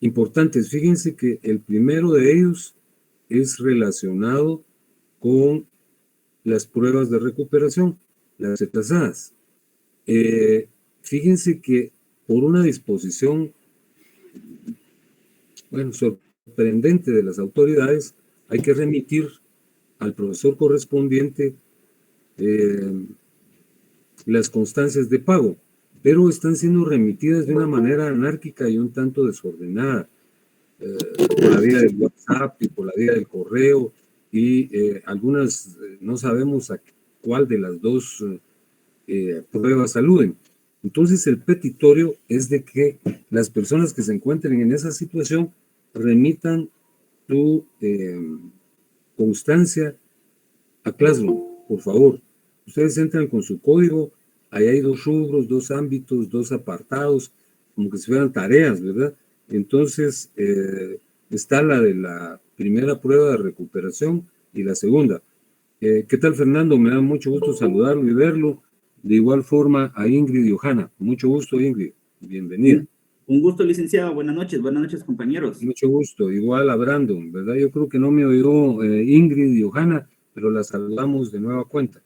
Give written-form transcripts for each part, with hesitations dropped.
importantes. Fíjense que el primero de ellos es relacionado con las pruebas de recuperación, las retrasadas. Fíjense que por una disposición, bueno, sorprendente de las autoridades, hay que remitir al profesor correspondiente las constancias de pago, pero están siendo remitidas de una manera anárquica y un tanto desordenada, por la vía del WhatsApp y por la vía del correo, y algunas no sabemos a cuál de las dos pruebas aluden. Entonces el petitorio es de que las personas que se encuentren en esa situación remitan su constancia a Classroom, por favor. Ustedes entran con su código, ahí hay 2 rubros, 2 ámbitos, 2 apartados, como que si fueran tareas, ¿verdad? Entonces, está la de la primera prueba de recuperación y la segunda. ¿Qué tal, Fernando? Me da mucho gusto saludarlo y verlo. De igual forma a Ingrid y Johanna. Mucho gusto, Ingrid. Bienvenida. Un gusto, licenciado. Buenas noches, compañeros. Mucho gusto. Igual a Brandon, ¿verdad? Yo creo que no me oyó Ingrid y Johanna, pero la saludamos de nueva cuenta.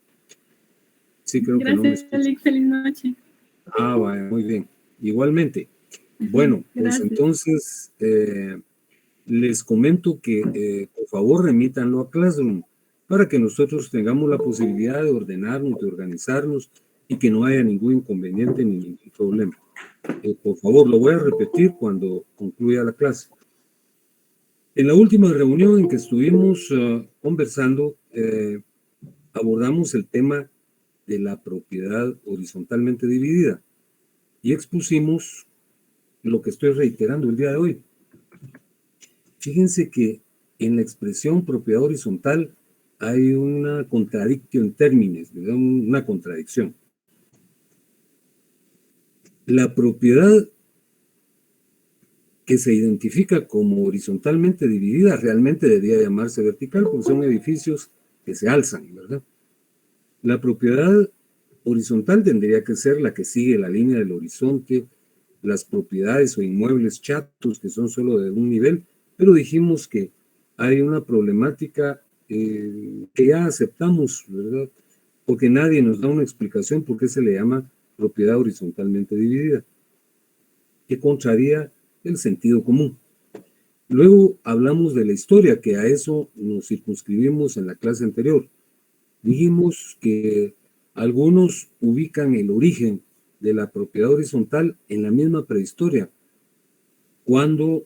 Sí, creo que no me escucha. Gracias, Alex. Feliz noche. Ah, vale, muy bien. Igualmente. Bueno, pues entonces les comento que por favor remítanlo a Classroom para que nosotros tengamos la posibilidad de ordenarnos, de organizarnos y que no haya ningún inconveniente ni ningún problema. Por favor, lo voy a repetir cuando concluya la clase. En la última reunión en que estuvimos conversando, abordamos el tema de la propiedad horizontalmente dividida y expusimos lo que estoy reiterando el día de hoy. Fíjense que en la expresión propiedad horizontal hay una contradicción en términos, ¿verdad? Una contradicción. La propiedad que se identifica como horizontalmente dividida realmente debería llamarse vertical porque son edificios que se alzan, ¿verdad? La propiedad horizontal tendría que ser la que sigue la línea del horizonte, las propiedades o inmuebles chatos que son solo de un nivel, pero dijimos que hay una problemática que ya aceptamos, ¿verdad? Porque nadie nos da una explicación por qué se le llama propiedad horizontalmente dividida, que contraría el sentido común. Luego hablamos de la historia, que a eso nos circunscribimos en la clase anterior. Dijimos que algunos ubican el origen de la propiedad horizontal en la misma prehistoria, cuando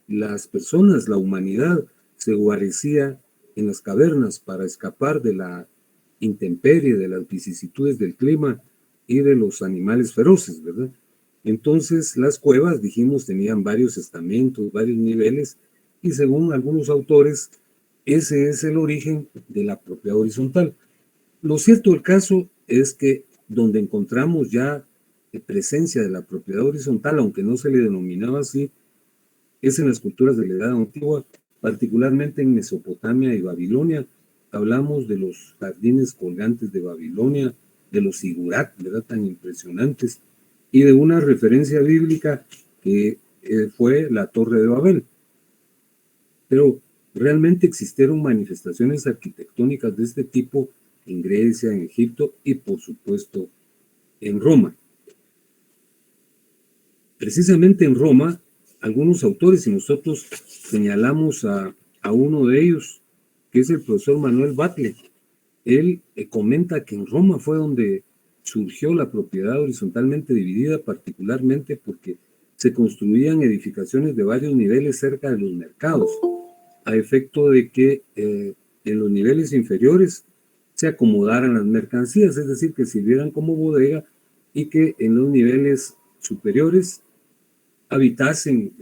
las personas, la humanidad, se guarecía en las cavernas para escapar de la intemperie, de las vicisitudes del clima y de los animales feroces, ¿verdad? Entonces, las cuevas, dijimos, tenían varios estamentos, varios niveles, y según algunos autores, ese es el origen de la propiedad horizontal. Lo cierto del caso es que donde encontramos ya presencia de la propiedad horizontal, aunque no se le denominaba así, es en las culturas de la Edad Antigua, particularmente en Mesopotamia y Babilonia. Hablamos de los jardines colgantes de Babilonia, de los sigurat, ¿verdad?, tan impresionantes, y de una referencia bíblica que fue la Torre de Babel. Pero realmente existieron manifestaciones arquitectónicas de este tipo en Grecia, en Egipto y por supuesto en Roma. Precisamente en Roma, algunos autores y nosotros señalamos a uno de ellos, que es el profesor Manuel Batlle. Él comenta que en Roma fue donde surgió la propiedad horizontalmente dividida, particularmente porque se construían edificaciones de varios niveles cerca de los mercados, a efecto de que en los niveles inferiores se acomodaran las mercancías, es decir, que sirvieran como bodega y que en los niveles superiores habitasen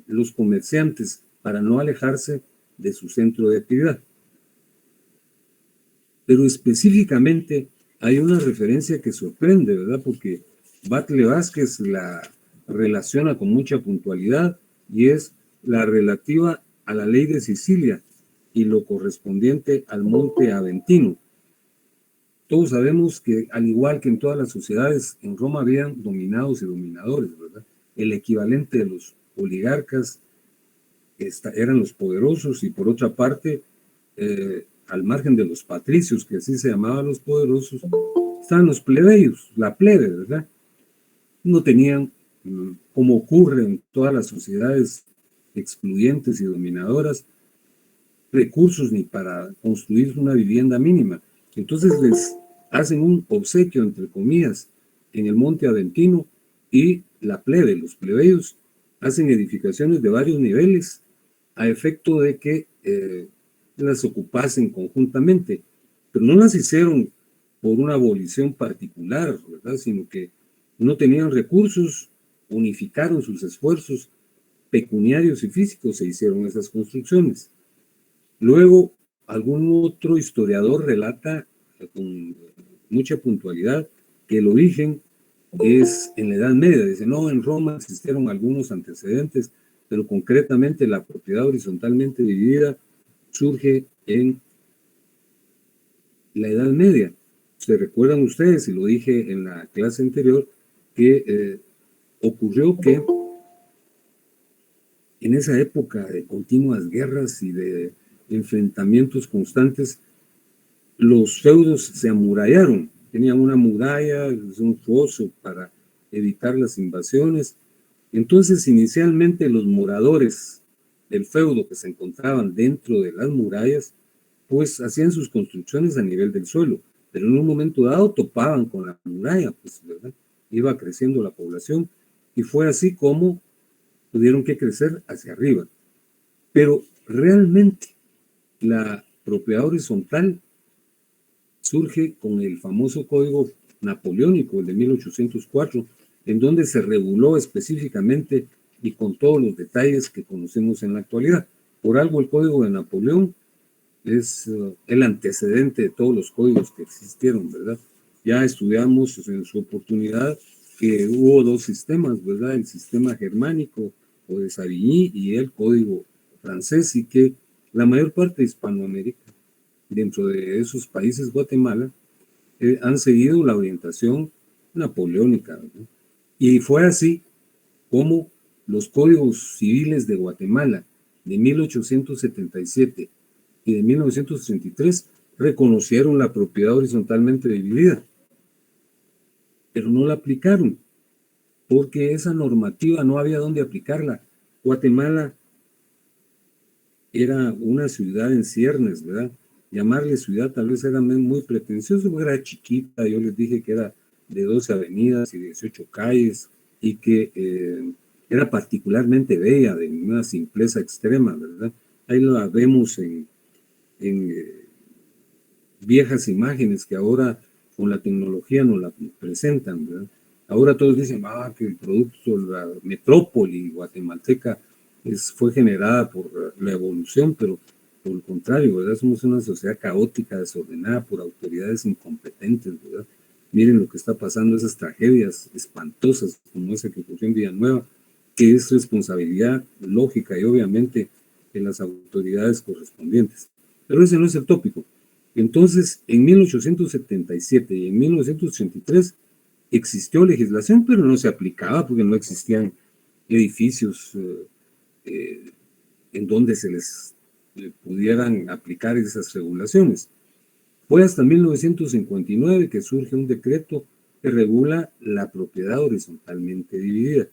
los comerciantes para no alejarse de su centro de actividad. Pero específicamente hay una referencia que sorprende, ¿verdad? Porque Batlle Vázquez la relaciona con mucha puntualidad y es la relativa a la ley de Sicilia y lo correspondiente al monte Aventino. Todos sabemos que, al igual que en todas las sociedades, en Roma habían dominados y dominadores, ¿verdad? El equivalente de los oligarcas eran los poderosos, y por otra parte, al margen de los patricios, que así se llamaban los poderosos, estaban los plebeyos, la plebe, ¿verdad? No tenían, como ocurre en todas las sociedades excluyentes y dominadoras, recursos ni para construir una vivienda mínima. Entonces les hacen un obsequio, entre comillas, en el Monte Aventino, y la plebe, los plebeyos, hacen edificaciones de varios niveles a efecto de que las ocupasen conjuntamente, pero no las hicieron por una abolición particular, ¿verdad? Sino que no tenían recursos, unificaron sus esfuerzos pecuniarios y físicos e hicieron esas construcciones. Luego, algún otro historiador relata con mucha puntualidad que el origen es en la Edad Media. Dice, no, en Roma existieron algunos antecedentes, pero concretamente la propiedad horizontalmente dividida surge en la Edad Media. Se recuerdan ustedes, y lo dije en la clase anterior, que ocurrió que en esa época de continuas guerras y de enfrentamientos constantes, los feudos se amurallaron. Tenían una muralla, un foso para evitar las invasiones. Entonces, inicialmente los moradores del feudo que se encontraban dentro de las murallas, pues hacían sus construcciones a nivel del suelo, pero en un momento dado topaban con la muralla, pues, ¿verdad? Iba creciendo la población, y fue así como tuvieron que crecer hacia arriba. Pero realmente la propiedad horizontal surge con el famoso Código Napoleónico, el de 1804, en donde se reguló específicamente y con todos los detalles que conocemos en la actualidad. Por algo el Código de Napoleón es el antecedente de todos los códigos que existieron, ¿verdad? Ya estudiamos en su oportunidad que hubo dos sistemas, ¿verdad? El sistema germánico o de Savigny y el código francés, y que la mayor parte de Hispanoamérica, dentro de esos países, Guatemala, han seguido la orientación napoleónica, ¿verdad? Y fue así como los códigos civiles de Guatemala de 1877 y de 1963 reconocieron la propiedad horizontalmente dividida, pero no la aplicaron, porque esa normativa no había dónde aplicarla. Guatemala era una ciudad en ciernes, ¿verdad? Llamarle ciudad tal vez era muy pretencioso, porque era chiquita. Yo les dije que era de 12 avenidas y 18 calles, y que era particularmente bella, de una simpleza extrema, ¿verdad? Ahí la vemos en viejas imágenes que ahora con la tecnología nos la presentan, ¿verdad? Ahora todos dicen que el producto, la metrópoli guatemalteca fue generada por la evolución, pero por el contrario, ¿verdad? Somos una sociedad caótica, desordenada por autoridades incompetentes, ¿verdad? Miren lo que está pasando, esas tragedias espantosas como esa que ocurrió en Villanueva, que es responsabilidad lógica y obviamente de las autoridades correspondientes. Pero ese no es el tópico. Entonces, en 1877 y en 1983 existió legislación, pero no se aplicaba porque no existían edificios en donde se les pudieran aplicar esas regulaciones. Fue hasta 1959 que surge un decreto que regula la propiedad horizontalmente dividida,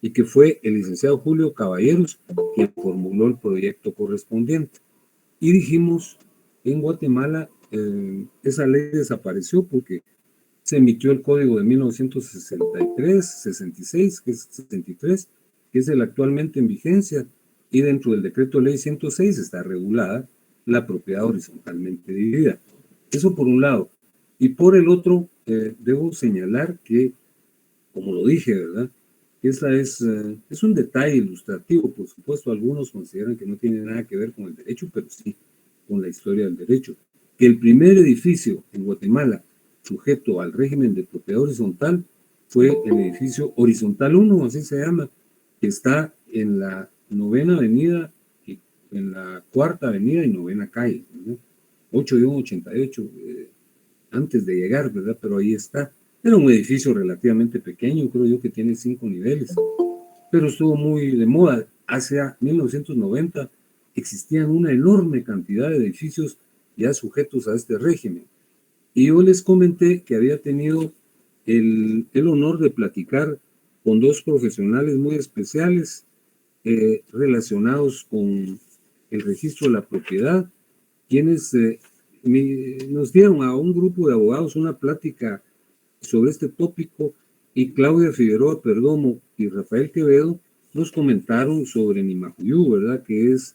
y que fue el licenciado Julio Caballeros quien formuló el proyecto correspondiente. Y dijimos, en Guatemala esa ley desapareció porque se emitió el código de 1963, 66, que es 63, que es el actualmente en vigencia, y dentro del decreto ley 106 está regulada la propiedad horizontalmente dividida. Eso por un lado. Y por el otro, debo señalar que, como lo dije, ¿verdad? Esa es un detalle ilustrativo. Por supuesto, algunos consideran que no tiene nada que ver con el derecho, pero sí con la historia del derecho. Que el primer edificio en Guatemala sujeto al régimen de propiedad horizontal fue el edificio Horizontal 1, así se llama, que está en la 9ª avenida, y en la 4ª avenida y 9ª calle, ¿verdad? 8-88, antes de llegar, ¿verdad? Pero ahí está. Era un edificio relativamente pequeño, creo yo que tiene 5 niveles, pero estuvo muy de moda. Hacia 1990 existían una enorme cantidad de edificios ya sujetos a este régimen. Y yo les comenté que había tenido el honor de platicar con dos profesionales muy especiales relacionados con el registro de la propiedad, quienes nos dieron a un grupo de abogados una plática sobre este tópico, y Claudia Figueroa Perdomo y Rafael Quevedo nos comentaron sobre Nimajuyú, ¿verdad? Que es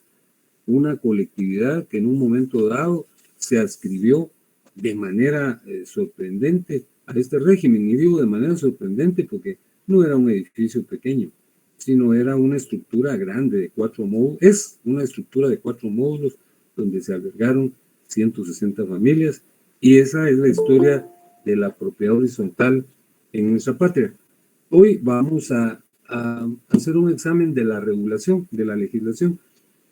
una colectividad que en un momento dado se adscribió de manera sorprendente a este régimen. Y digo de manera sorprendente porque no era un edificio pequeño, sino era una estructura grande de 4 módulos. Es una estructura de 4 módulos donde se albergaron 160 familias, y esa es la historia de la propiedad horizontal en nuestra patria. Hoy vamos a hacer un examen de la regulación, de la legislación.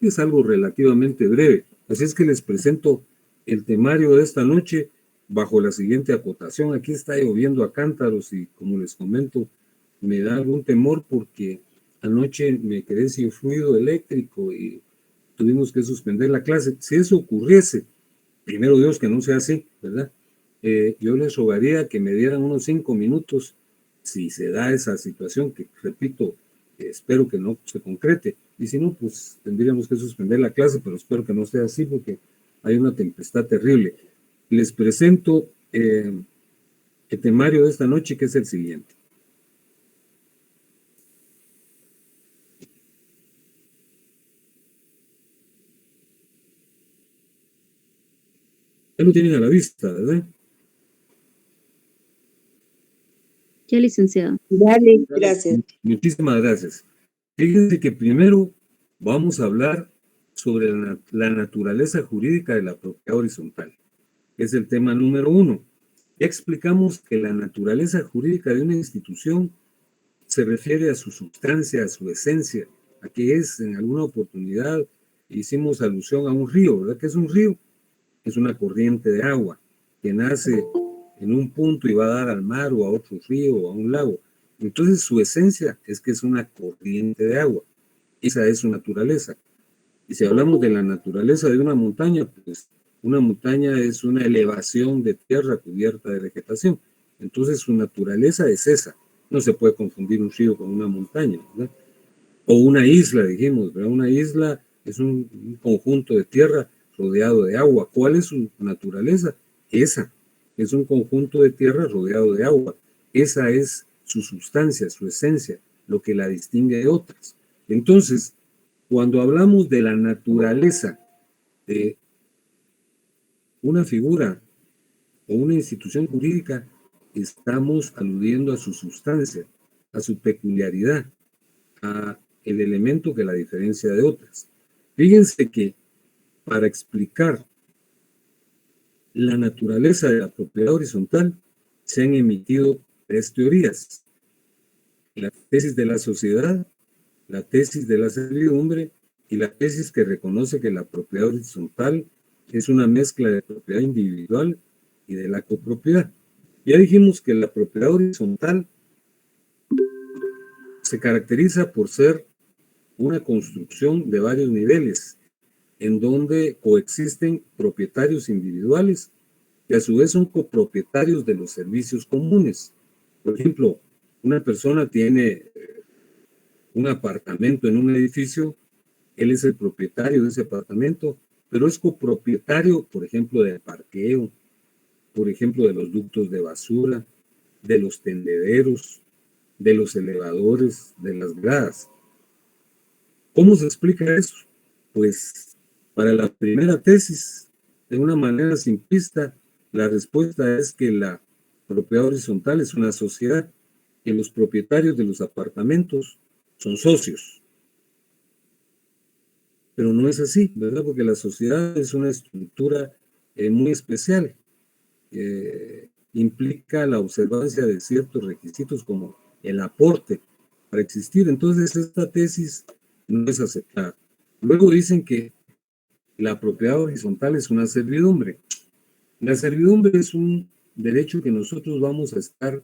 Es algo relativamente breve, así es que les presento el temario de esta noche bajo la siguiente acotación. Aquí está lloviendo a cántaros y, como les comento, me da algún temor porque anoche me quedé sin fluido eléctrico y tuvimos que suspender la clase. Si eso ocurriese, primero Dios que no sea así, ¿verdad? Yo les rogaría que me dieran unos 5 minutos si se da esa situación, que repito, espero que no se concrete, y si no, pues tendríamos que suspender la clase, pero espero que no sea así porque hay una tempestad terrible. Les presento el temario de esta noche, que es el siguiente. Ya lo tienen a la vista, ¿verdad? Ya, licenciado. Dale, gracias. Muchísimas gracias. Fíjense que primero vamos a hablar sobre la naturaleza jurídica de la propiedad horizontal. Es el tema número 1. Ya explicamos que la naturaleza jurídica de una institución se refiere a su sustancia, a su esencia, a que es, en alguna oportunidad hicimos alusión a un río, ¿verdad? ¿Qué es un río? Es una corriente de agua que nace en un punto y va a dar al mar o a otro río o a un lago. Entonces su esencia es que es una corriente de agua. Esa es su naturaleza. Y si hablamos de la naturaleza de una montaña, pues una montaña es una elevación de tierra cubierta de vegetación. Entonces su naturaleza es esa. No se puede confundir un río con una montaña, ¿verdad? O una isla, dijimos, ¿verdad? Una isla es un conjunto de tierra rodeado de agua. ¿Cuál es su naturaleza? Esa. Es un conjunto de tierra rodeado de agua. Esa es su sustancia, su esencia, lo que la distingue de otras. Entonces, cuando hablamos de la naturaleza de una figura o una institución jurídica, estamos aludiendo a su sustancia, a su peculiaridad, a el elemento que la diferencia de otras. Fíjense que para explicar la naturaleza de la propiedad horizontal se han emitido 3 teorías: la tesis de la sociedad, la tesis de la servidumbre y la tesis que reconoce que la propiedad horizontal es una mezcla de propiedad individual y de la copropiedad. Ya dijimos que la propiedad horizontal se caracteriza por ser una construcción de varios niveles, en donde coexisten propietarios individuales que a su vez son copropietarios de los servicios comunes. Por ejemplo, una persona tiene un apartamento en un edificio, él es el propietario de ese apartamento, pero es copropietario, por ejemplo, del parqueo, por ejemplo, de los ductos de basura, de los tendederos, de los elevadores, de las gradas. ¿Cómo se explica eso? Pues para la primera tesis, de una manera simplista, la respuesta es que la propiedad horizontal es una sociedad, que los propietarios de los apartamentos son socios. Pero no es así, ¿verdad? Porque la sociedad es una estructura muy especial. Implica la observancia de ciertos requisitos como el aporte para existir. Entonces esta tesis no es aceptada. Luego dicen que la propiedad horizontal es una servidumbre. La servidumbre es un derecho que nosotros vamos a estar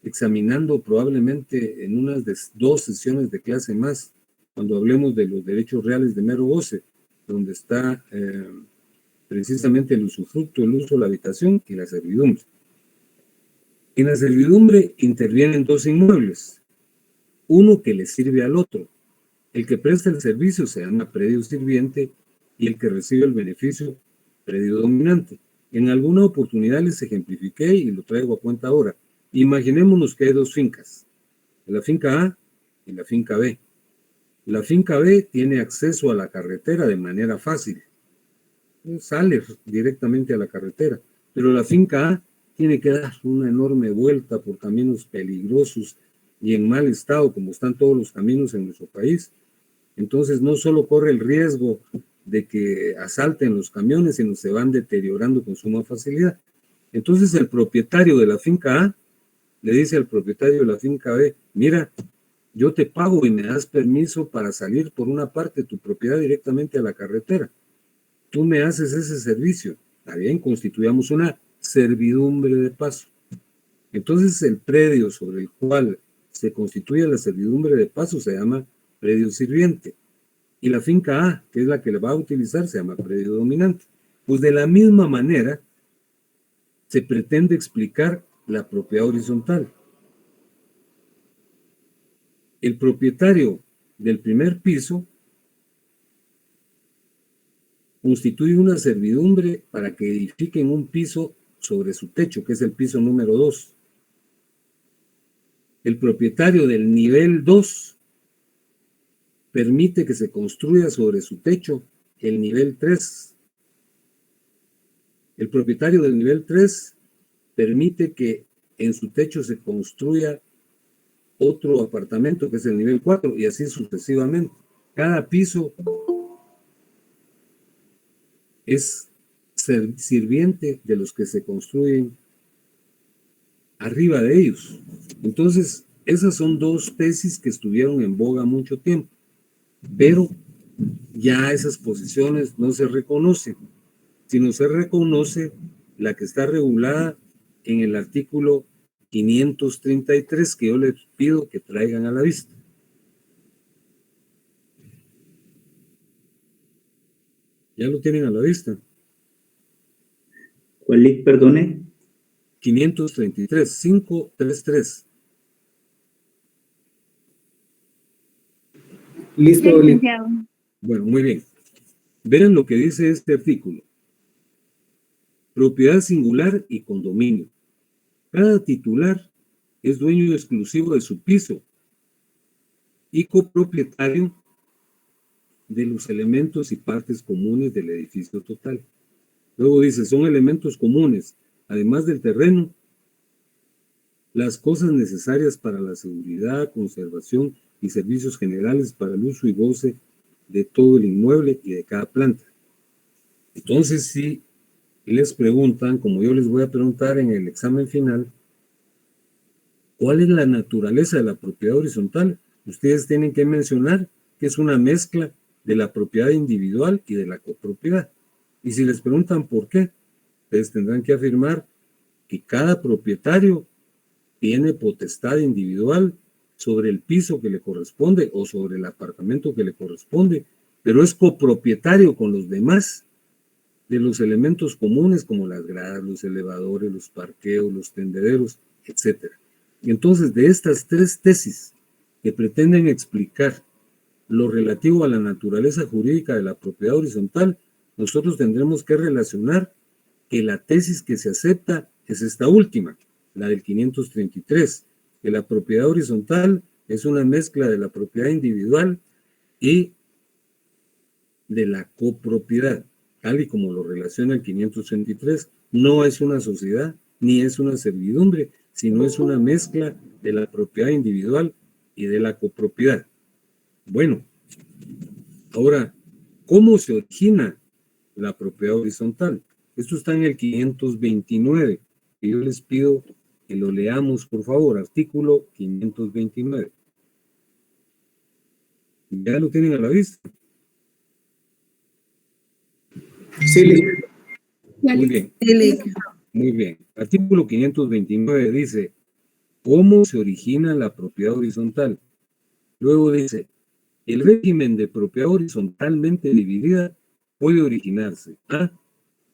examinando probablemente en unas dos sesiones de clase más, cuando hablemos de los derechos reales de mero goce, donde está precisamente el usufructo, el uso, la habitación y la servidumbre. En la servidumbre intervienen dos inmuebles, uno que le sirve al otro. El que presta el servicio se llama predio sirviente y el que recibe el beneficio, predio dominante. En alguna oportunidad les ejemplifiqué y lo traigo a cuenta ahora. Imaginémonos que hay dos fincas, la finca A y la finca B. La finca B tiene acceso a la carretera de manera fácil. Sale directamente a la carretera, pero la finca A tiene que dar una enorme vuelta por caminos peligrosos y en mal estado, como están todos los caminos en nuestro país. Entonces no solo corre el riesgo de que asalten los camiones, sino se van deteriorando con suma facilidad. Entonces el propietario de la finca A le dice al propietario de la finca B, mira, yo te pago y me das permiso para salir por una parte de tu propiedad directamente a la carretera. Tú me haces ese servicio. Está bien, constituyamos una servidumbre de paso. Entonces el predio sobre el cual se constituye la servidumbre de paso se llama predio sirviente. Y la finca A, que es la que le va a utilizar, se llama predio dominante. Pues de la misma manera se pretende explicar la propiedad horizontal. El propietario del primer piso constituye una servidumbre para que edifiquen un piso sobre su techo, que es el piso número 2. El propietario del nivel 2 permite que se construya sobre su techo el nivel 3. El propietario del nivel 3 permite que en su techo se construya otro apartamento, que es el nivel 4, y así sucesivamente. Cada piso es sirviente de los que se construyen arriba de ellos. Entonces, esas son dos tesis que estuvieron en boga mucho tiempo, pero ya esas posiciones no se reconocen, sino se reconoce la que está regulada en el artículo 533, que yo les pido que traigan a la vista. ¿Ya lo tienen a la vista? ¿Cuál link, perdone? 533, 533. Listo, licenciado. Bueno, muy bien. Vean lo que dice este artículo. Propiedad singular y condominio. Cada titular es dueño exclusivo de su piso y copropietario de los elementos y partes comunes del edificio total. Luego dice, son elementos comunes, además del terreno, las cosas necesarias para la seguridad, conservación y servicios generales para el uso y goce de todo el inmueble y de cada planta. Entonces, si les preguntan, como yo les voy a preguntar en el examen final, ¿cuál es la naturaleza de la propiedad horizontal? Ustedes tienen que mencionar que es una mezcla de la propiedad individual y de la copropiedad. Y si les preguntan por qué, ustedes tendrán que afirmar que cada propietario tiene potestad individual sobre el piso que le corresponde o sobre el apartamento que le corresponde, pero es copropietario con los demás de los elementos comunes como las gradas, los elevadores, los parqueos, los tendederos, etc. Y entonces, de estas tres tesis que pretenden explicar lo relativo a la naturaleza jurídica de la propiedad horizontal, nosotros tendremos que relacionar que la tesis que se acepta es esta última, la del 533, que la propiedad horizontal es una mezcla de la propiedad individual y de la copropiedad, tal y como lo relaciona el 533, no es una sociedad ni es una servidumbre, sino es una mezcla de la propiedad individual y de la copropiedad. Bueno, ahora, ¿cómo se origina la propiedad horizontal? Esto está en el 529, y yo les pido que lo leamos, por favor, artículo 529. ¿Ya lo tienen a la vista? Sí, Muy bien. Muy bien. Artículo 529 dice, cómo se origina la propiedad horizontal. Luego dice, el régimen de propiedad horizontalmente dividida puede originarse A,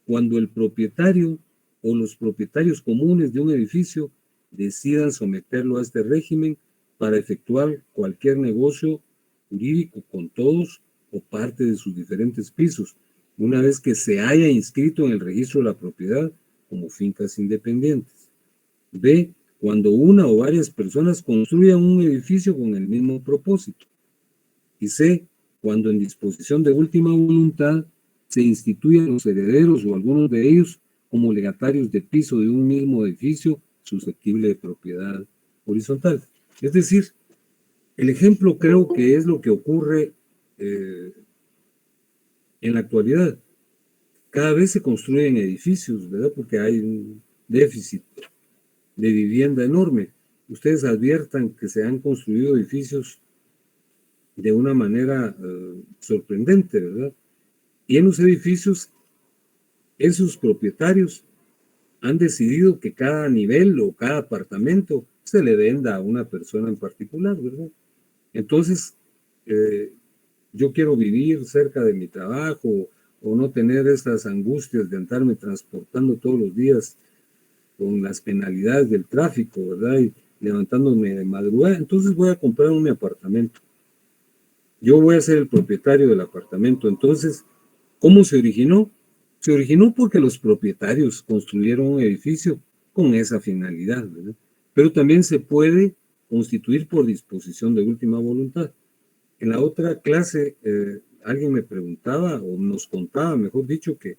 cuando el propietario o los propietarios comunes de un edificio decidan someterlo a este régimen para efectuar cualquier negocio jurídico con todos o parte de sus diferentes pisos, una vez que se haya inscrito en el registro de la propiedad como fincas independientes. B, cuando una o varias personas construyan un edificio con el mismo propósito. Y C, cuando en disposición de última voluntad se instituyan los herederos o algunos de ellos como legatarios de piso de un mismo edificio susceptible de propiedad horizontal. Es decir, el ejemplo creo que es lo que ocurre en la actualidad. Cada vez se construyen edificios, ¿verdad? Porque hay un déficit de vivienda enorme. Ustedes adviertan que se han construido edificios de una manera sorprendente, ¿verdad? Y en los edificios, esos propietarios han decidido que cada nivel o cada apartamento se le venda a una persona en particular, ¿verdad? Entonces, yo quiero vivir cerca de mi trabajo o no tener estas angustias de andarme transportando todos los días con las penalidades del tráfico, ¿verdad? Y levantándome de madrugada, entonces voy a comprar un apartamento. Yo voy a ser el propietario del apartamento. Entonces, ¿cómo se originó? Se originó porque los propietarios construyeron un edificio con esa finalidad, ¿verdad? Pero también se puede constituir por disposición de última voluntad. En la otra clase, alguien me preguntaba, o nos contaba, mejor dicho, que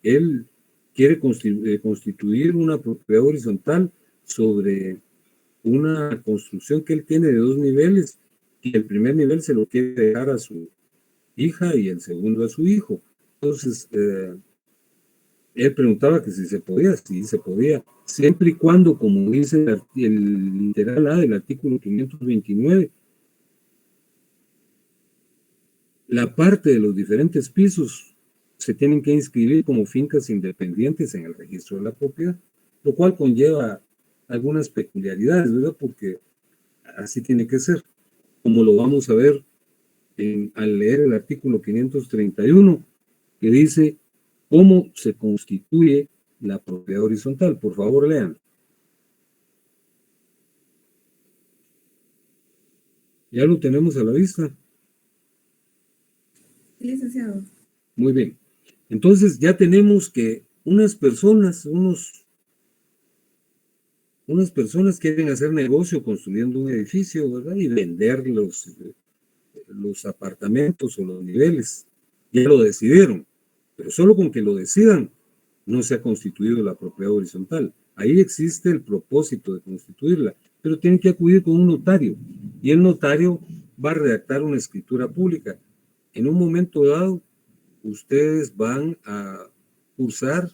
él quiere constituir una propiedad horizontal sobre una construcción que él tiene de 2 niveles, y el primer nivel se lo quiere dejar a su hija y el segundo a su hijo. Entonces, él preguntaba que si se podía, sí se podía, siempre y cuando, como dice el literal A del artículo 529, la parte de los diferentes pisos se tienen que inscribir como fincas independientes en el registro de la propiedad, lo cual conlleva algunas peculiaridades, ¿verdad? Porque así tiene que ser, como lo vamos a ver al leer el artículo 531, que dice cómo se constituye la propiedad horizontal. Por favor, lean. ¿Ya lo tenemos a la vista? Licenciado. Muy bien. Entonces ya tenemos que unas personas quieren hacer negocio construyendo un edificio, ¿verdad? Y vender los apartamentos o los niveles. Ya lo decidieron, pero solo con que lo decidan no se ha constituido la propiedad horizontal. Ahí existe el propósito de constituirla, pero tienen que acudir con un notario y el notario va a redactar una escritura pública. En un momento dado, ustedes van a cursar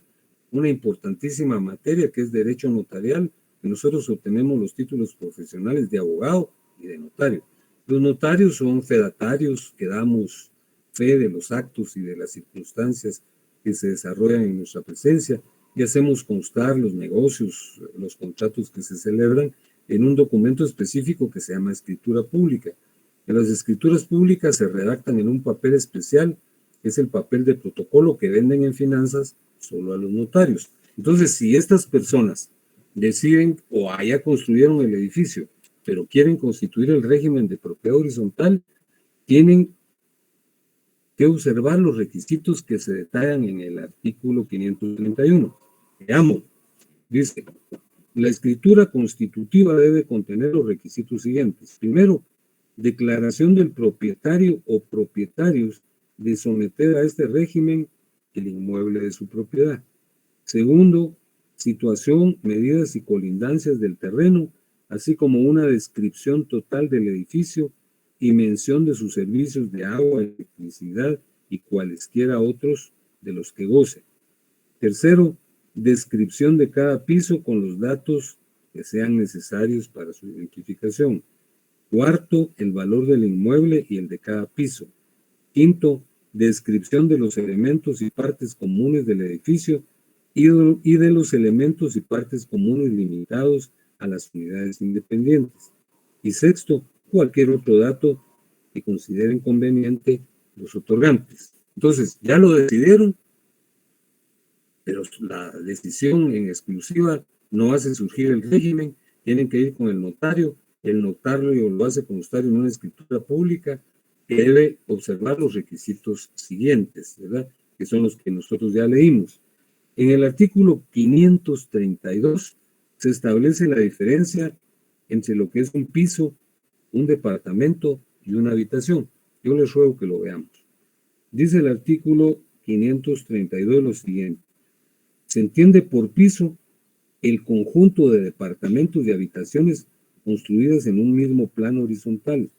una importantísima materia que es derecho notarial, que nosotros obtenemos los títulos profesionales de abogado y de notario. Los notarios son fedatarios que damos fe de los actos y de las circunstancias que se desarrollan en nuestra presencia y hacemos constar los negocios, los contratos que se celebran en un documento específico que se llama escritura pública. Las escrituras públicas se redactan en un papel especial, que es el papel de protocolo que venden en finanzas solo a los notarios. Entonces, si estas personas deciden o ya construyeron el edificio, pero quieren constituir el régimen de propiedad horizontal, tienen que observar los requisitos que se detallan en el artículo 531. Veamos, dice, la escritura constitutiva debe contener los requisitos siguientes. Primero, declaración del propietario o propietarios de someter a este régimen el inmueble de su propiedad. Segundo, situación, medidas y colindancias del terreno, así como una descripción total del edificio y mención de sus servicios de agua, electricidad y cualesquiera otros de los que goce. Tercero, descripción de cada piso con los datos que sean necesarios para su identificación. Cuarto, el valor del inmueble y el de cada piso. Quinto, descripción de los elementos y partes comunes del edificio y de los elementos y partes comunes limitados a las unidades independientes. Y sexto, cualquier otro dato que consideren conveniente los otorgantes. Entonces, ya lo decidieron, pero la decisión en exclusiva no hace surgir el régimen, tienen que ir con el notario lo hace constar en una escritura pública que debe observar los requisitos siguientes, ¿verdad? Que son los que nosotros ya leímos. En el artículo 532 se establece la diferencia entre lo que es un piso, un departamento y una habitación. Yo les ruego que lo veamos. Dice el artículo 532 lo siguiente. Se entiende por piso el conjunto de departamentos y habitaciones construidas en un mismo plano horizontal,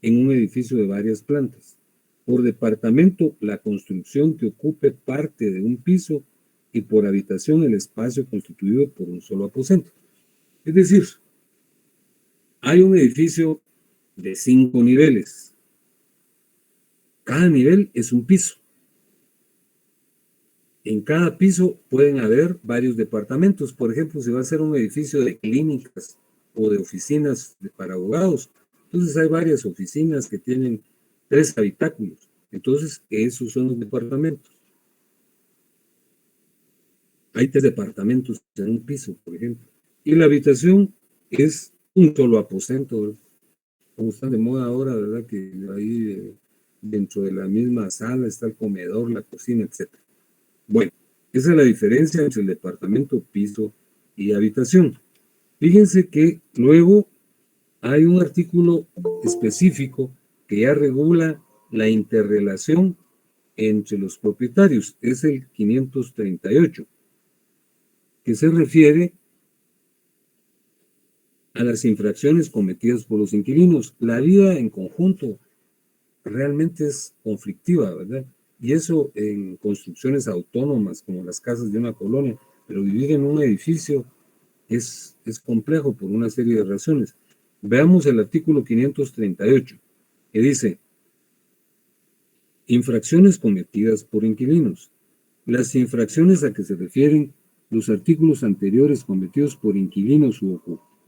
en un edificio de varias plantas. Por departamento, la construcción que ocupe parte de un piso y por habitación el espacio constituido por un solo aposento. Es decir, hay un edificio de 5 niveles. Cada nivel es un piso. En cada piso pueden haber varios departamentos. Por ejemplo, si va a ser un edificio de clínicas o de oficinas para abogados, entonces hay varias oficinas que tienen 3 habitáculos. Entonces, esos son los departamentos. Hay 3 departamentos en un piso, por ejemplo. Y la habitación es un solo aposento, ¿verdad? Como están de moda ahora, ¿verdad? Que ahí dentro de la misma sala está el comedor, la cocina, etc. Bueno, esa es la diferencia entre el departamento, piso y habitación. Fíjense que luego hay un artículo específico que ya regula la interrelación entre los propietarios. Es el 538, que se refiere a las infracciones cometidas por los inquilinos. La vida en conjunto realmente es conflictiva, ¿verdad? Y eso en construcciones autónomas como las casas de una colonia, pero vivir en un edificio es complejo por una serie de razones. Veamos el artículo 538, que dice, infracciones cometidas por inquilinos. Las infracciones a que se refieren los artículos anteriores cometidos por inquilinos u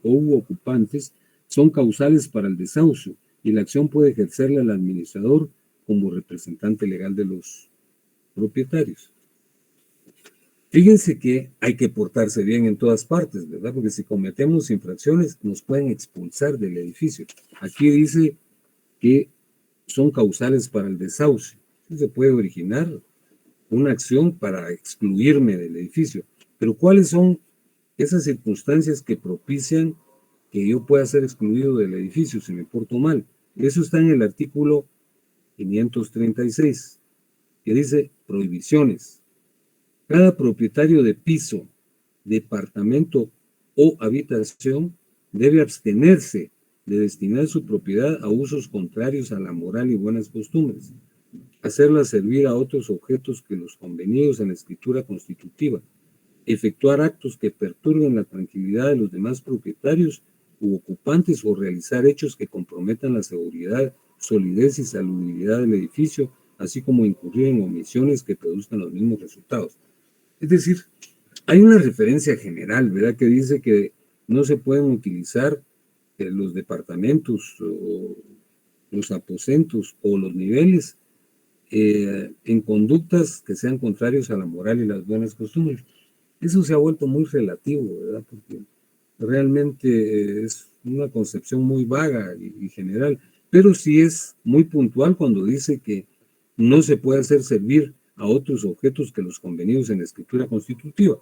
ocupantes son causales para el desahucio y la acción puede ejercerla el administrador como representante legal de los propietarios. Fíjense que hay que portarse bien en todas partes, ¿verdad? Porque si cometemos infracciones nos pueden expulsar del edificio. Aquí dice que son causales para el desahucio. Se puede originar una acción para excluirme del edificio. Pero ¿cuáles son esas circunstancias que propician que yo pueda ser excluido del edificio si me porto mal? Eso está en el artículo 536, que dice prohibiciones. Cada propietario de piso, departamento o habitación debe abstenerse de destinar su propiedad a usos contrarios a la moral y buenas costumbres, hacerla servir a otros objetos que los convenidos en la escritura constitutiva, efectuar actos que perturben la tranquilidad de los demás propietarios u ocupantes o realizar hechos que comprometan la seguridad, solidez y salubridad del edificio, así como incurrir en omisiones que produzcan los mismos resultados. Es decir, hay una referencia general, ¿verdad?, que dice que no se pueden utilizar los departamentos o los aposentos o los niveles en conductas que sean contrarios a la moral y las buenas costumbres. Eso se ha vuelto muy relativo, ¿verdad? Porque realmente es una concepción muy vaga y general, pero sí es muy puntual cuando dice que no se puede hacer servir a otros objetos que los convenidos en la escritura constitutiva.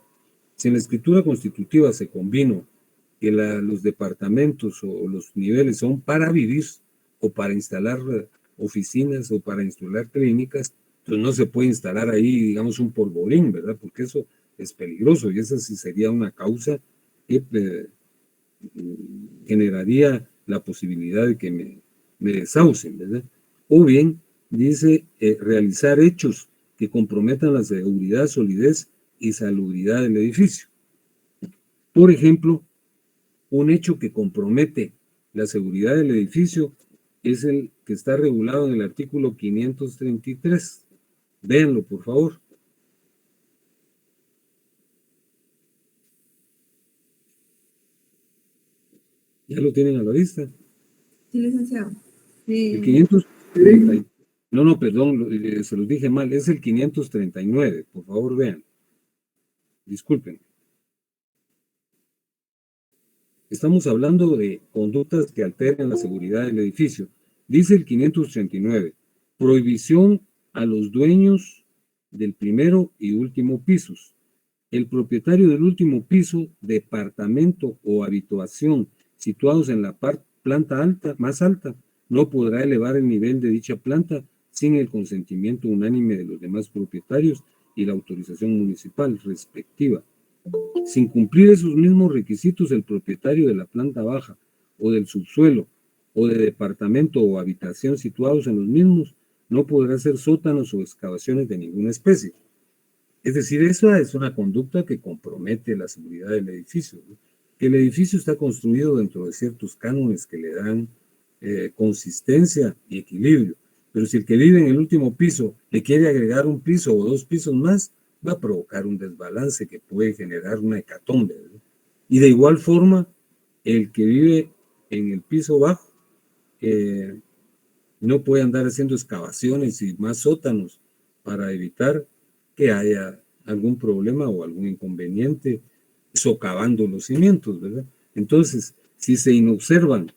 Si en la escritura constitutiva se combinó que los departamentos o los niveles son para vivir o para instalar oficinas o para instalar clínicas, pues no se puede instalar ahí, digamos, un polvorín, ¿verdad? Porque eso es peligroso y esa sí sería una causa que generaría la posibilidad de que me desahucen, ¿verdad? O bien dice realizar hechos que comprometan la seguridad, solidez y salubridad del edificio. Por ejemplo, un hecho que compromete la seguridad del edificio es el que está regulado en el artículo 533. Véanlo, por favor. ¿Ya lo tienen a la vista? Sí, licenciado. El Sí. 530. No, perdón, se los dije mal. Es el 539. Por favor, vean. Disculpen. Estamos hablando de conductas que alteren la seguridad del edificio. Dice el 539, prohibición a los dueños del primero y último pisos. El propietario del último piso, departamento o habitación situados en la planta alta, más alta, no podrá elevar el nivel de dicha planta sin el consentimiento unánime de los demás propietarios y la autorización municipal respectiva. Sin cumplir esos mismos requisitos, el propietario de la planta baja o del subsuelo o de departamento o habitación situados en los mismos no podrá hacer sótanos o excavaciones de ninguna especie. Es decir, esa es una conducta que compromete la seguridad del edificio, ¿no? Que el edificio está construido dentro de ciertos cánones que le dan consistencia y equilibrio. Pero si el que vive en el último piso le quiere agregar un piso o dos pisos más, va a provocar un desbalance que puede generar una hecatombe, ¿no? Y de igual forma, el que vive en el piso bajo no puede andar haciendo excavaciones y más sótanos para evitar que haya algún problema o algún inconveniente socavando los cimientos, ¿verdad? Entonces, si se inobservan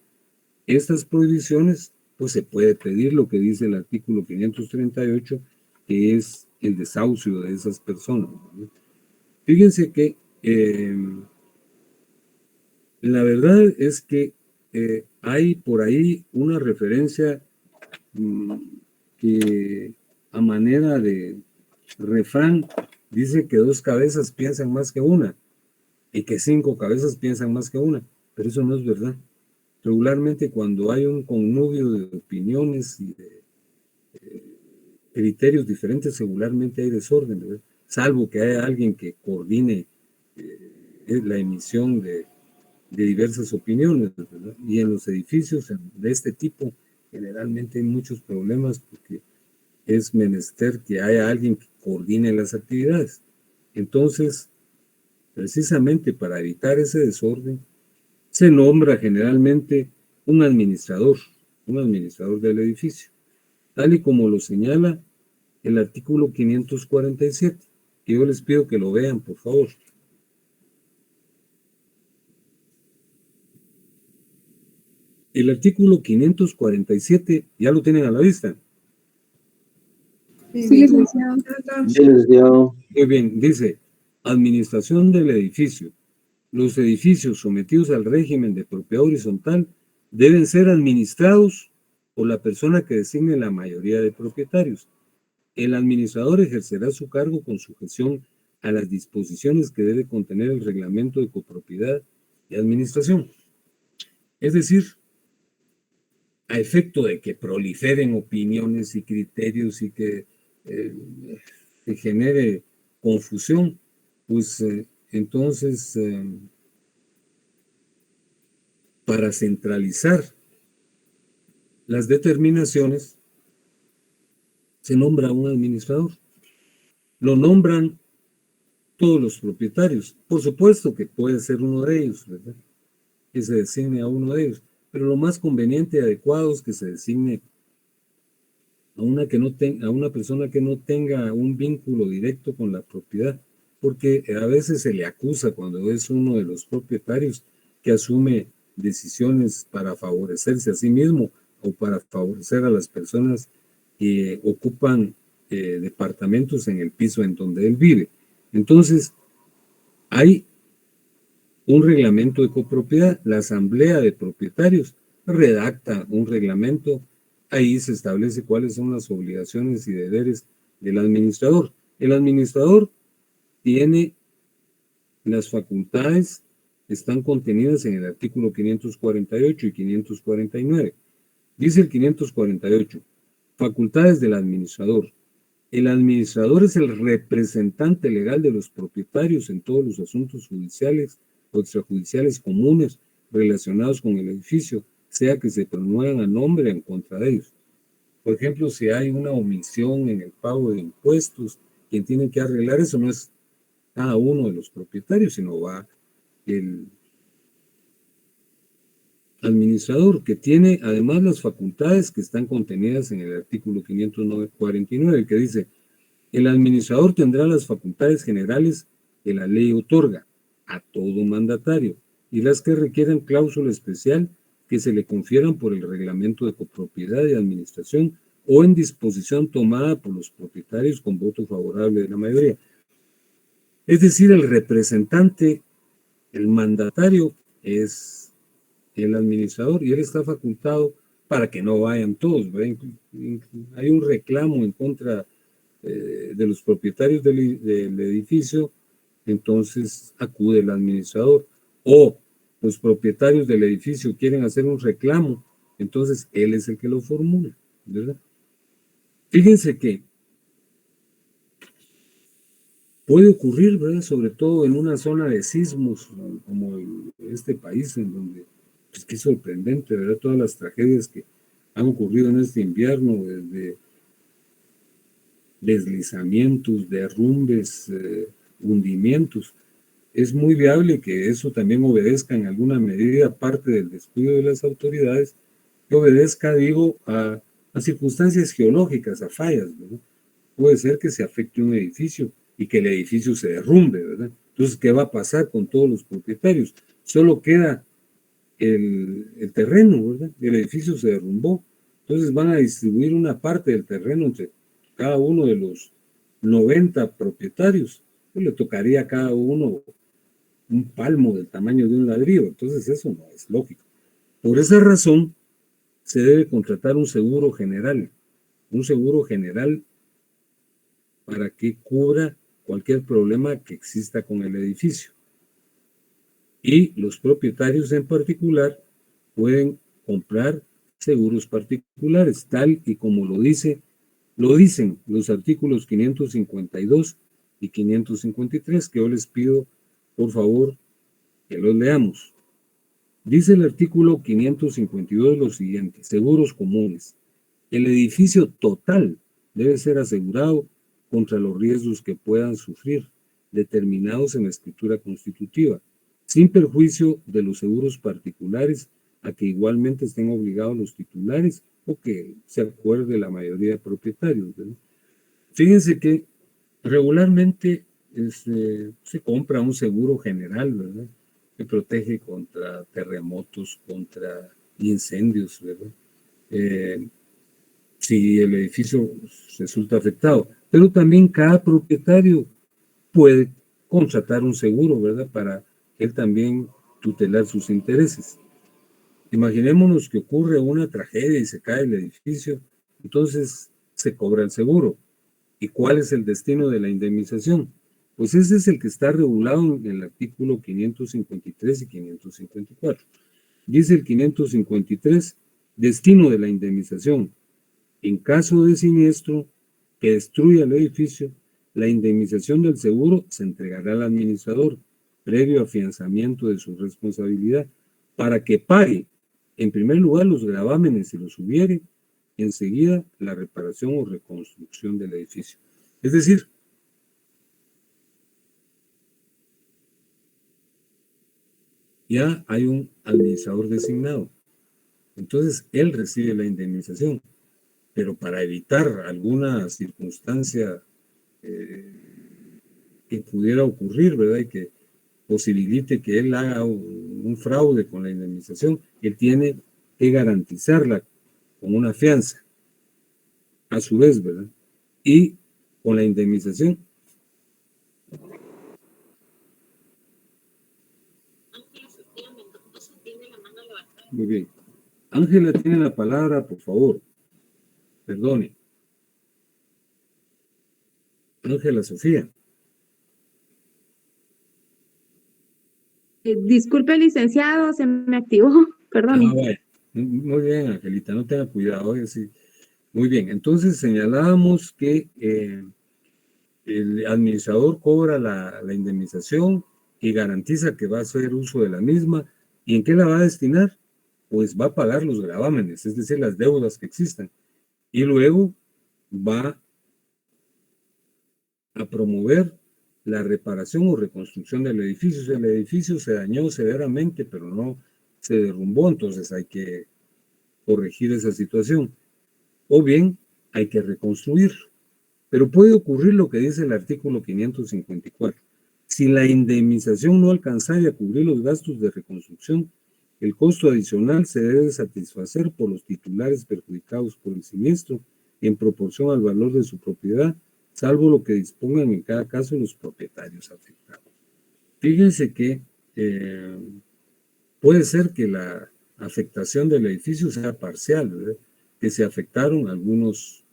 estas prohibiciones, pues se puede pedir lo que dice el artículo 538, que es el desahucio de esas personas, ¿verdad? Fíjense que la verdad es que hay por ahí una referencia que a manera de refrán dice que 2 cabezas piensan más que una y que 5 cabezas piensan más que una, pero eso no es verdad. Regularmente cuando hay un connubio de opiniones y de criterios diferentes, regularmente hay desorden, ¿verdad? Salvo que haya alguien que coordine la emisión de diversas opiniones, ¿verdad? Y en los edificios de este tipo generalmente hay muchos problemas porque es menester que haya alguien que coordine las actividades. Entonces, precisamente para evitar ese desorden, se nombra generalmente un administrador del edificio, tal y como lo señala el artículo 547. Y yo les pido que lo vean, por favor. El artículo 547, ¿ya lo tienen a la vista? Sí, Sí, licenciado. Sí, licenciado. Muy bien, dice, administración del edificio. Los edificios sometidos al régimen de propiedad horizontal deben ser administrados por la persona que designe la mayoría de propietarios. El administrador ejercerá su cargo con sujeción a las disposiciones que debe contener el reglamento de copropiedad y administración. Es decir, a efecto de que proliferen opiniones y criterios y que se genere confusión, pues entonces para centralizar las determinaciones se nombra un administrador. Lo nombran todos los propietarios. Por supuesto que puede ser uno de ellos, ¿verdad? Que se designe a uno de ellos. Pero lo más conveniente y adecuado es que se designe a una persona que no tenga un vínculo directo con la propiedad, porque a veces se le acusa cuando es uno de los propietarios que asume decisiones para favorecerse a sí mismo o para favorecer a las personas que ocupan departamentos en el piso en donde él vive. Entonces, hay un reglamento de copropiedad, la asamblea de propietarios redacta un reglamento, ahí se establece cuáles son las obligaciones y deberes del administrador. El administrador tiene las facultades, están contenidas en el artículo 548 y 549. Dice el 548, facultades del administrador. El administrador es el representante legal de los propietarios en todos los asuntos judiciales o extrajudiciales comunes relacionados con el edificio, sea que se promuevan a nombre o en contra de ellos. Por ejemplo, si hay una omisión en el pago de impuestos, quien tiene que arreglar eso no es cada uno de los propietarios, sino va el administrador, que tiene además las facultades que están contenidas en el artículo 549, que dice: el administrador tendrá las facultades generales que la ley otorga a todo mandatario y las que requieran cláusula especial que se le confieran por el reglamento de copropiedad y administración o en disposición tomada por los propietarios con voto favorable de la mayoría. Es decir, el representante, el mandatario, es el administrador y él está facultado para que no vayan todos. Hay un reclamo en contra de los propietarios del edificio, entonces acude el administrador. O los propietarios del edificio quieren hacer un reclamo, entonces él es el que lo formula, ¿verdad? Fíjense que puede ocurrir, ¿verdad? Sobre todo en una zona de sismos como este país, en donde, pues qué sorprendente, ¿verdad? Todas las tragedias que han ocurrido en este invierno, desde deslizamientos, derrumbes, hundimientos. Es muy viable que eso también obedezca en alguna medida, parte del descuido de las autoridades, que obedezca, digo, a circunstancias geológicas, a fallas, ¿verdad? Puede ser que se afecte un edificio y que el edificio se derrumbe, ¿verdad? Entonces, ¿qué va a pasar con todos los propietarios? Solo queda el terreno, ¿verdad? El edificio se derrumbó. Entonces van a distribuir una parte del terreno entre cada uno de los 90 propietarios. Pues le tocaría a cada uno un palmo del tamaño de un ladrillo. Entonces eso no es lógico. Por esa razón se debe contratar un seguro general para que cubra cualquier problema que exista con el edificio. Y los propietarios en particular pueden comprar seguros particulares, tal y como lo dicen los artículos 552 y 553, que yo les pido, por favor, que los leamos. Dice el artículo 552 lo siguiente: seguros comunes. El edificio total debe ser asegurado contra los riesgos que puedan sufrir, determinados en la escritura constitutiva, sin perjuicio de los seguros particulares a que igualmente estén obligados los titulares o que se acuerde la mayoría de propietarios, ¿verdad? Fíjense que regularmente se compra un seguro general, ¿verdad?, que protege contra terremotos, contra incendios, ¿verdad? Si el edificio resulta afectado. Pero también cada propietario puede contratar un seguro, ¿verdad?, para él también tutelar sus intereses. Imaginémonos que ocurre una tragedia y se cae el edificio, entonces se cobra el seguro. ¿Y cuál es el destino de la indemnización? Pues ese es el que está regulado en el artículo 553 y 554. Dice el 553, destino de la indemnización. En caso de siniestro que destruya el edificio, la indemnización del seguro se entregará al administrador, previo afianzamiento de su responsabilidad, para que pague, en primer lugar, los gravámenes si los hubiere, enseguida la reparación o reconstrucción del edificio. Es decir, ya hay un administrador designado. Entonces, él recibe la indemnización. Pero para evitar alguna circunstancia que pudiera ocurrir, ¿verdad?, y que posibilite que él haga un fraude con la indemnización, él tiene que garantizarla con una fianza, a su vez, ¿verdad? Y con la indemnización. Muy bien. Ángela tiene la palabra, por favor. Perdone. Ángela Sofía. Disculpe, licenciado, se me activó. Perdón. Vaya. Muy bien, Angelita, no tenga cuidado. Oye, sí. Muy bien, entonces señalábamos que el administrador cobra la indemnización y garantiza que va a hacer uso de la misma. ¿Y en qué la va a destinar? Pues va a pagar los gravámenes, es decir, las deudas que existan. Y luego va a promover la reparación o reconstrucción del edificio. O sea, el edificio se dañó severamente, pero no se derrumbó, entonces hay que corregir esa situación. O bien hay que reconstruirlo. Pero puede ocurrir lo que dice el artículo 554. Si la indemnización no alcanzara a cubrir los gastos de reconstrucción, el costo adicional se debe satisfacer por los titulares perjudicados por el siniestro en proporción al valor de su propiedad, salvo lo que dispongan en cada caso los propietarios afectados. Fíjense que puede ser que la afectación del edificio sea parcial, ¿verdad? Que se afectaron algunos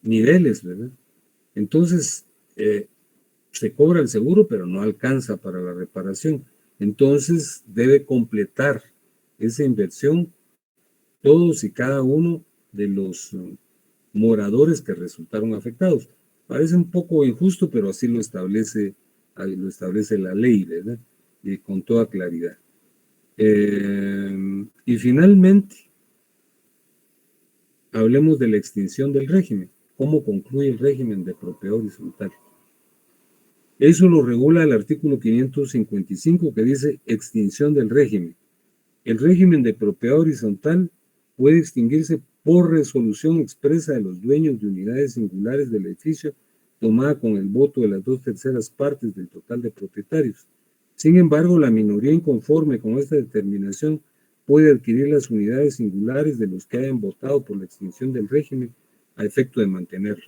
niveles, ¿verdad? Entonces, se cobra el seguro, pero no alcanza para la reparación. Entonces, debe completar esa inversión todos y cada uno de los moradores que resultaron afectados. Parece un poco injusto, pero así lo establece la ley, ¿verdad? Y con toda claridad. Y finalmente, hablemos de la extinción del régimen. ¿Cómo concluye el régimen de propiedad horizontal? Eso lo regula el artículo 555 que dice extinción del régimen. El régimen de propiedad horizontal puede extinguirse por resolución expresa de los dueños de unidades singulares del edificio tomada con el voto de las 2/3 partes del total de propietarios. Sin embargo, la minoría inconforme con esta determinación puede adquirir las unidades singulares de los que hayan votado por la extinción del régimen a efecto de mantenerlo.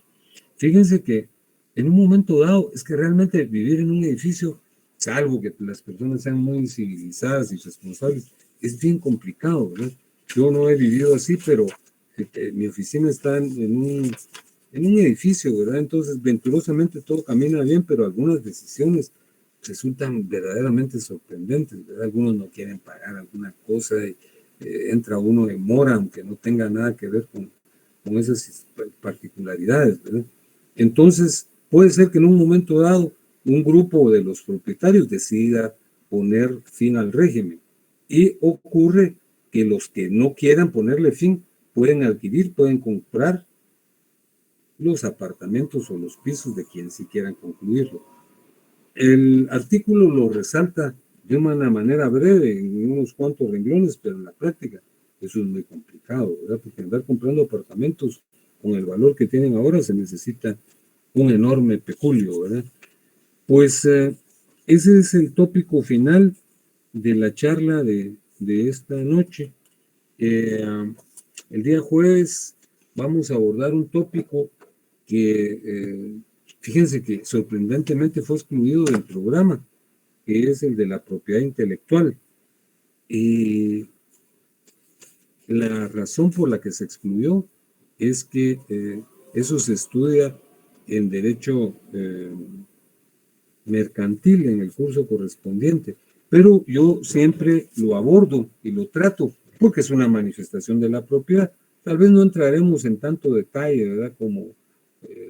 Fíjense que en un momento dado es que realmente vivir en un edificio, salvo que las personas sean muy civilizadas y responsables, es bien complicado, ¿verdad? Yo no he vivido así, pero mi oficina está en un edificio, ¿verdad? Entonces, venturosamente todo camina bien, pero algunas decisiones resultan verdaderamente sorprendentes, ¿verdad? Algunos no quieren pagar alguna cosa y entra uno en mora, aunque no tenga nada que ver con esas particularidades, ¿verdad? Entonces, puede ser que en un momento dado un grupo de los propietarios decida poner fin al régimen y ocurre que los que no quieran ponerle fin pueden adquirir, pueden comprar los apartamentos o los pisos de quienes sí quieran concluirlo. El artículo lo resalta de una manera breve, en unos cuantos renglones, pero en la práctica eso es muy complicado, ¿verdad? Porque andar comprando apartamentos con el valor que tienen ahora se necesita un enorme peculio, ¿verdad? Pues ese es el tópico final de la charla de esta noche. El día jueves vamos a abordar un tópico que, fíjense que sorprendentemente fue excluido del programa, que es el de la propiedad intelectual. Y la razón por la que se excluyó es que eso se estudia en derecho mercantil en el curso correspondiente, pero yo siempre lo abordo y lo trato porque es una manifestación de la propiedad. Tal vez no entraremos en tanto detalle, ¿verdad?, como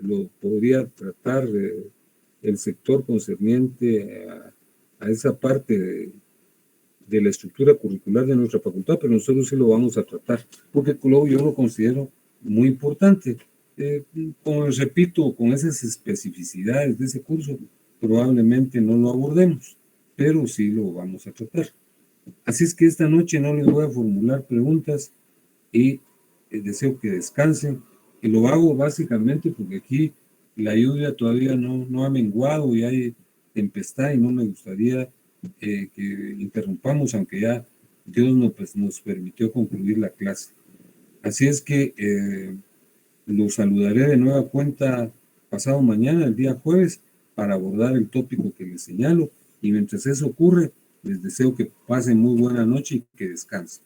lo podría tratar el sector concerniente a esa parte de la estructura curricular de nuestra facultad, pero nosotros sí lo vamos a tratar, porque yo lo considero muy importante. Como les repito, con esas especificidades de ese curso, probablemente no lo abordemos, pero sí lo vamos a tratar. Así es que esta noche no les voy a formular preguntas y deseo que descansen. Y lo hago básicamente porque aquí la lluvia todavía no ha menguado y hay tempestad y no me gustaría que interrumpamos, aunque ya Dios nos permitió concluir la clase. Así es que los saludaré de nueva cuenta pasado mañana, el día jueves, para abordar el tópico que les señalo. Y mientras eso ocurre, les deseo que pasen muy buena noche y que descansen.